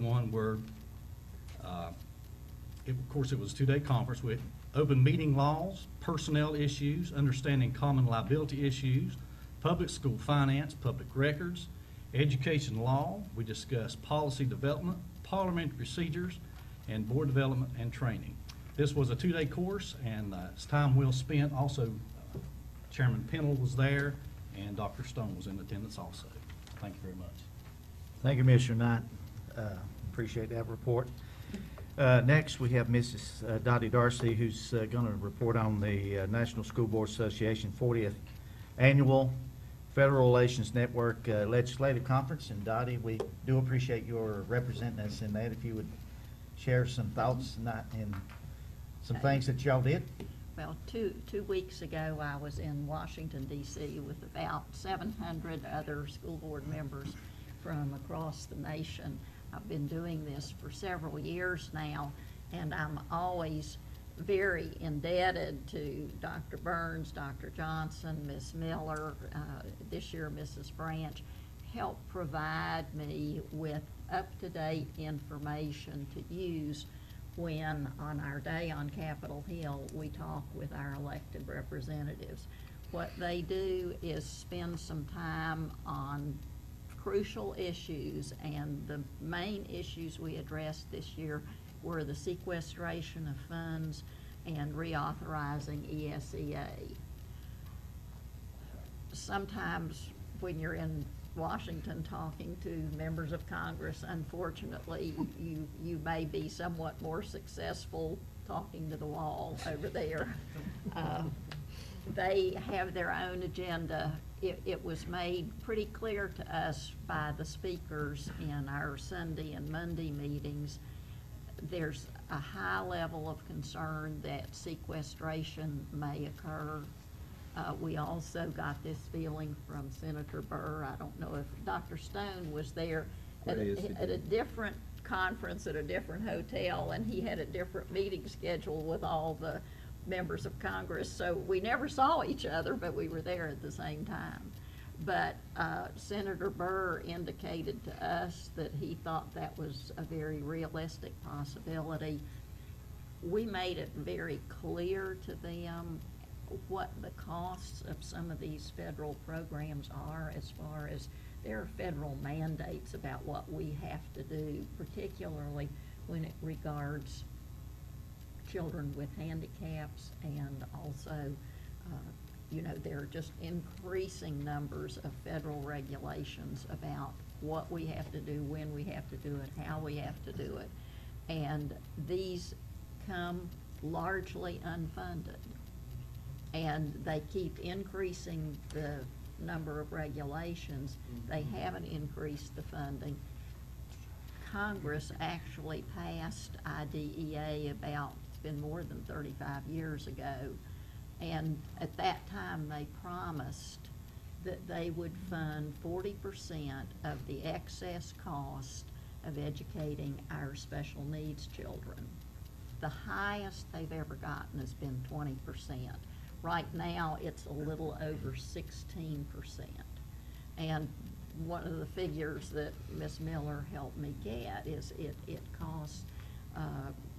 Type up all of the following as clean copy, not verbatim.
One where, of course, it was a two-day conference with open meeting laws, personnel issues, understanding common liability issues, public school finance, public records, education law. We discussed policy development, parliamentary procedures, and board development and training. This was a two-day course, and it's time well spent. Also, Chairman Pennell was there, and Dr. Stone was in attendance also. Thank you very much. Thank you, Mr. Knight. Appreciate that report. Next, we have Mrs. Dottie Darcy, who's going to report on the National School Board Association 40th Annual Federal Relations Network Legislative Conference. And Dottie, we do appreciate your representing us in that. If you would share some thoughts and some things that y'all did. Well, two weeks ago, I was in Washington, D.C. with about 700 other school board members from across the nation. I've been doing this for several years now, and I'm always very indebted to Dr. Burns, Dr. Johnson, Ms. Miller, this year Mrs. Branch, help provide me with up-to-date information to use when on our day on Capitol Hill we talk with our elected representatives. What they do is spend some time on crucial issues, and the main issues we addressed this year were the sequestration of funds and reauthorizing ESEA. Sometimes when you're in Washington talking to members of Congress, unfortunately, you may be somewhat more successful talking to the wall over there. They have their own agenda. It was made pretty clear to us by the speakers in our Sunday and Monday meetings. There's a high level of concern that sequestration may occur. We also got this feeling from Senator Burr. I don't know if Dr. Stone was there at a different conference at a different hotel, and he had a different meeting schedule with all the members of Congress, so we never saw each other, but we were there at the same time. But Senator Burr indicated to us that he thought that was a very realistic possibility. We made it very clear to them what the costs of some of these federal programs are, as far as there are federal mandates about what we have to do, particularly when it regards children with handicaps, and also, there are just increasing numbers of federal regulations about what we have to do, when we have to do it, how we have to do it. And these come largely unfunded. And they keep increasing the number of regulations. They haven't increased the funding. Congress actually passed IDEA it's been more than 35 years ago, and at that time they promised that they would fund 40% of the excess cost of educating our special needs children. The highest they've ever gotten has been 20%. Right now it's a little over 16%. And one of the figures that Ms. Miller helped me get is it costs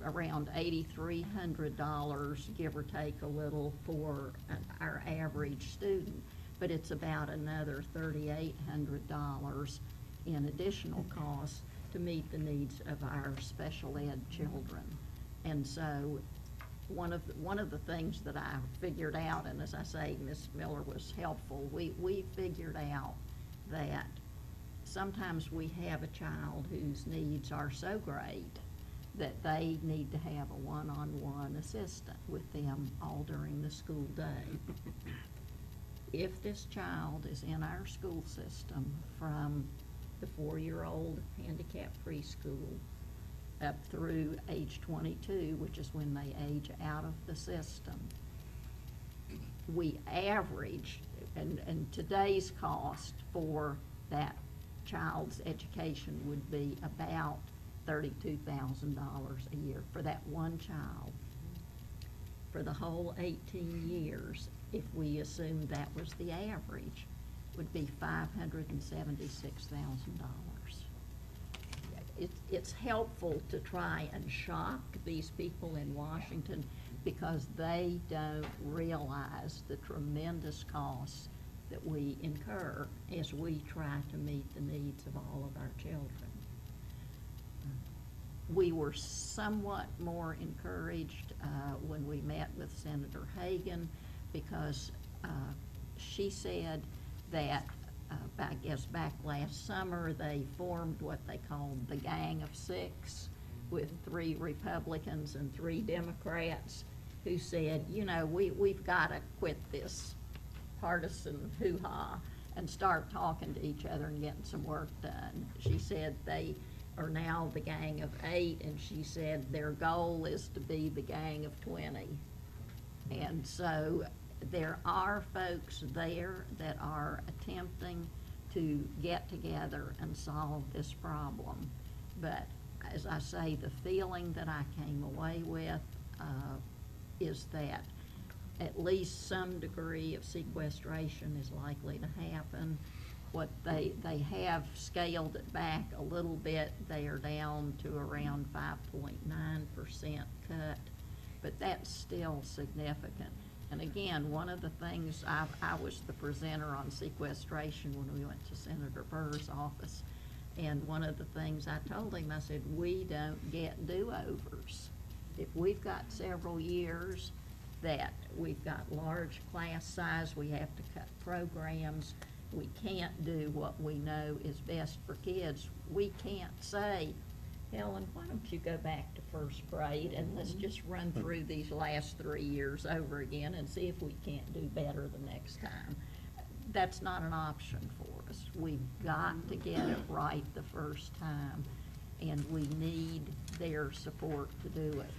around $8,300, give or take a little, for our average student, but it's about another $3,800 in additional costs to meet the needs of our special ed children. And so one of the things that I figured out, and as I say, Ms. Miller was helpful, we figured out that sometimes we have a child whose needs are so great that they need to have a one-on-one assistant with them all during the school day. If this child is in our school system from the 4-year-old handicapped preschool up through age 22, which is when they age out of the system, we average, and today's cost for that child's education would be about $32,000 a year for that one child. For the whole 18 years, if we assume that was the average, would be $576,000. it's helpful to try and shock these people in Washington because they don't realize the tremendous costs that we incur as we try to meet the needs of all of our children. We were somewhat more encouraged when we met with Senator Hagan because she said that I guess back last summer they formed what they called the Gang of Six with 3 Republicans and 3 Democrats who said, you know, we've got to quit this partisan hoo-ha and start talking to each other and getting some work done. She said they are now the Gang of 8, and she said their goal is to be the Gang of 20. And so there are folks there that are attempting to get together and solve this problem. But as I say, the feeling that I came away with is that at least some degree of sequestration is likely to happen. What they have scaled it back a little bit. They are down to around 5.9% cut, but that's still significant. And again, one of the things, I was the presenter on sequestration when we went to Senator Burr's office, and one of the things I told him, I said, we don't get do-overs. If we've got several years that we've got large class size, we have to cut programs, we can't do what we know is best for kids, we can't say, Helen, why don't you go back to first grade and let's just run through these last 3 years over again and see if we can't do better the next time. That's not an option for us. We've got to get it right the first time, and we need their support to do it.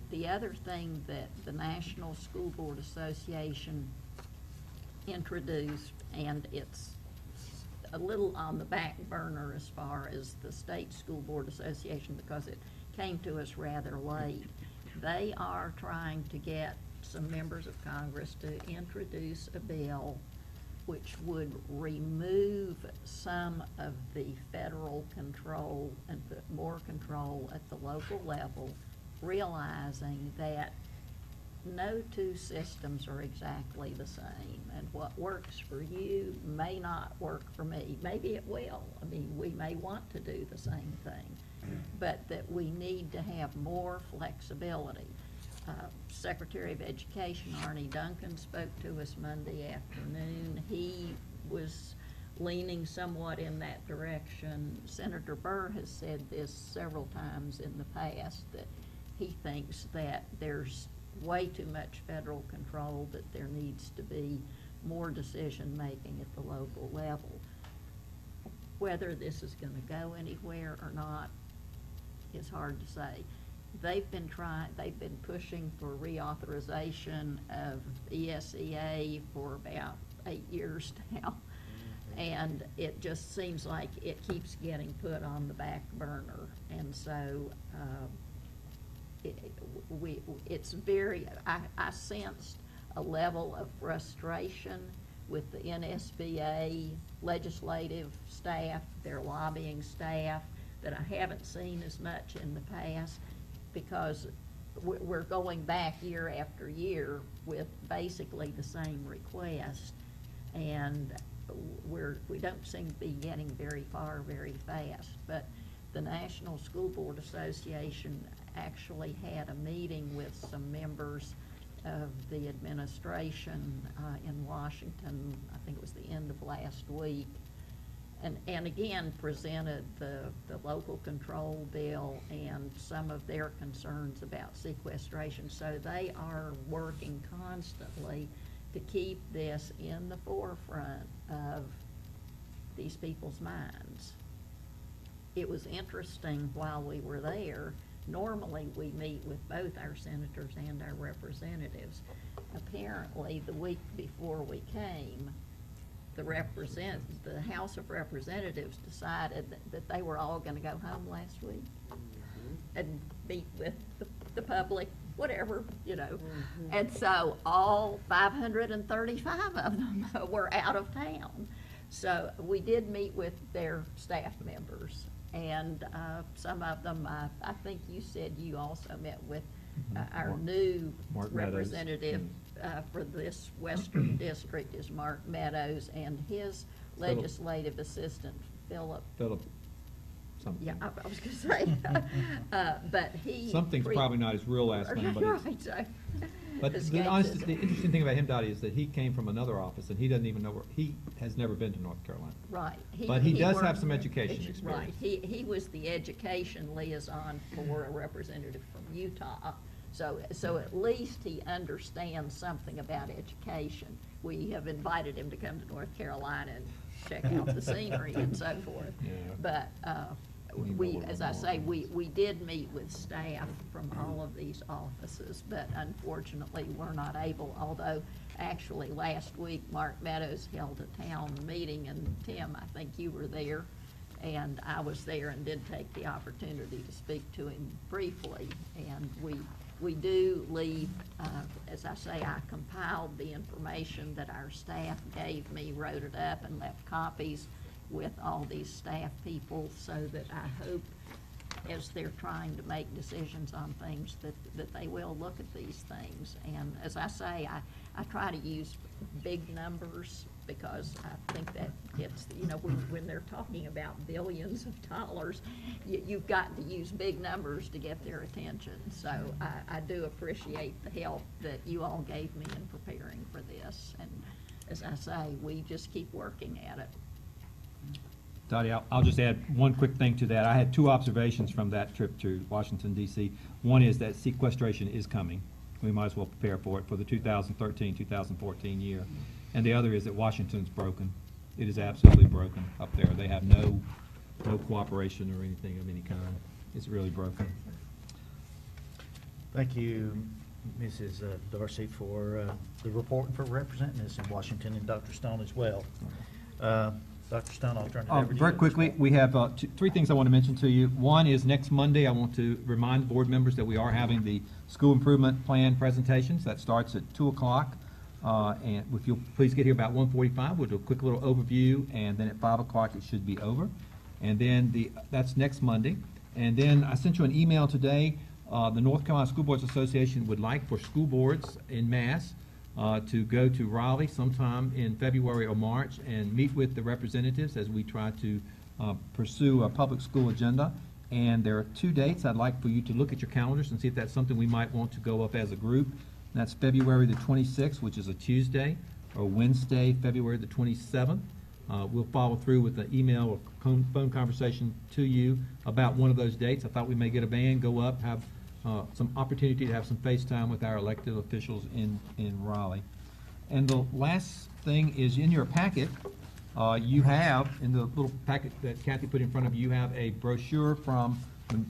The other thing that the National School Board Association introduced, and it's a little on the back burner as far as the State School Board Association because it came to us rather late. They are trying to get some members of Congress to introduce a bill which would remove some of the federal control and put more control at the local level, realizing that no 2 systems are exactly the same, and what works for you may not work for me. Maybe it will. I mean, we may want to do the same thing, but that we need to have more flexibility. Secretary of Education Arnie Duncan spoke to us Monday afternoon. He was leaning somewhat in that direction. Senator Burr has said this several times in the past, that he thinks that there's way too much federal control, that there needs to be more decision-making at the local level. Whether this is going to go anywhere or not is hard to say. They've been pushing for reauthorization of ESEA for about 8 years now, and it just seems like it keeps getting put on the back burner, and so I sensed a level of frustration with the NSBA legislative staff, their lobbying staff, that I haven't seen as much in the past, because we're going back year after year with basically the same request, and we don't seem to be getting very far very fast. But the National School Board Association actually had a meeting with some members of the administration in Washington, I think it was the end of last week, and again presented the local control bill and some of their concerns about sequestration. So they are working constantly to keep this in the forefront of these people's minds. It was interesting while we were there. Normally we meet with both our senators and our representatives. Apparently the week before we came, the House of Representatives decided that they were all going to go home last week and meet with the public, whatever, you know. And so all 535 of them were out of town. So we did meet with their staff members, And some of them, I think you said you also met with our new Mark Meadows. representative for this western district is Mark Meadows, and his legislative assistant, Philip. Something. Yeah, I was gonna say, but he. Something's probably not his real last name, but it's. Right, so. But the interesting thing about him, Dottie, is that he came from another office, and he doesn't even know he has never been to North Carolina. Right. But he does have worked- some education experience. Right, he was the education liaison for a representative from Utah. So at least he understands something about education. We have invited him to come to North Carolina and check out the scenery and so forth. Yeah. But, need we, more as I say, we did meet with staff from all of these offices, but unfortunately, we're not able, although actually last week, Mark Meadows held a town meeting, and Tim, I think you were there, and I was there and did take the opportunity to speak to him briefly. And we do leave, as I say, I compiled the information that our staff gave me, wrote it up, and left copies with all these staff people, so that I hope as they're trying to make decisions on things that they will look at these things. And as I say, I try to use big numbers because I think that gets, when they're talking about billions of dollars, you've got to use big numbers to get their attention. So I do appreciate the help that you all gave me in preparing for this. And as I say, we just keep working at it. Dottie, I'll just add one quick thing to that. I had two observations from that trip to Washington, D.C. One is that sequestration is coming. We might as well prepare for it for the 2013-2014 year. And the other is that Washington's broken. It is absolutely broken up there. They have no cooperation or anything of any kind. It's really broken. Thank you, Mrs. Darcy, for the report and for representing us in Washington, and Dr. Stone as well. Dr. Stone, I'll turn it over to you. Very quickly, we have three things I want to mention to you. One is next Monday, I want to remind board members that we are having the school improvement plan presentations. That starts at 2 o'clock. And if you'll please get here about 1:45, we'll do a quick little overview, and then at 5 o'clock it should be over. And then that's next Monday. And then I sent you an email today. The North Carolina School Boards Association would like for school boards en masse to go to Raleigh sometime in February or March and meet with the representatives as we try to pursue a public school agenda. And there are two dates I'd like for you to look at your calendars and see if that's something we might want to go up as a group. And that's February the 26th, which is a Tuesday, or Wednesday, February the 27th. We'll follow through with an email or phone conversation to you about one of those dates. I thought we may get a band, go up, have some opportunity to have some FaceTime with our elected officials in Raleigh. And the last thing is in your packet, you have, in the little packet that Kathy put in front of you, you have a brochure from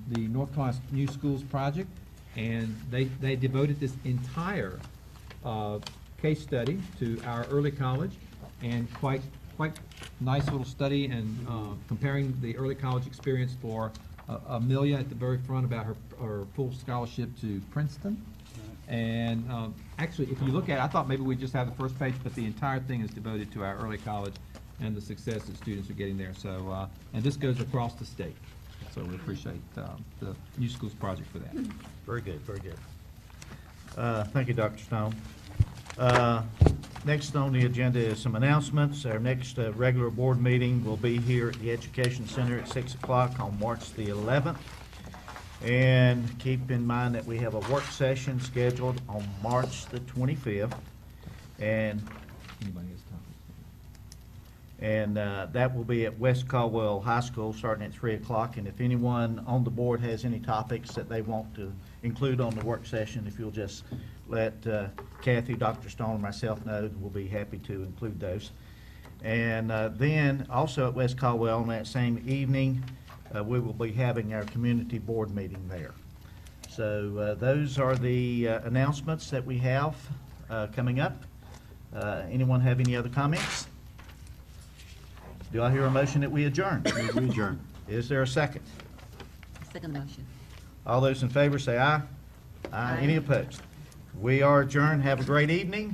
the North Carolina New Schools Project, and they devoted this entire case study to our early college, and quite nice little study, and comparing the early college experience for Amelia at the very front about her full scholarship to Princeton. And actually, if you look at it, I thought maybe we'd just have the first page, but the entire thing is devoted to our early college and the success that students are getting there. So, and this goes across the state. So we appreciate the New Schools Project for that. Very good, very good. Thank you, Dr. Stone. Next on the agenda is some announcements. Our next regular board meeting will be here at the Education Center at 6 o'clock on March the 11th. And keep in mind that we have a work session scheduled on March the 25th. And Anybody has topics? And that will be at West Caldwell High School, starting at 3 o'clock. And if anyone on the board has any topics that they want to include on the work session, if you'll just let Kathy, Dr. Stone, and myself know, we'll be happy to include those. And then also at West Caldwell on that same evening, we will be having our community board meeting there. So those are the announcements that we have coming up. Anyone have any other comments? Do I hear a motion that we adjourn? We adjourn. Is there a second? Second motion. All those in favor say aye. Aye. Any opposed? We are adjourned. Have a great evening.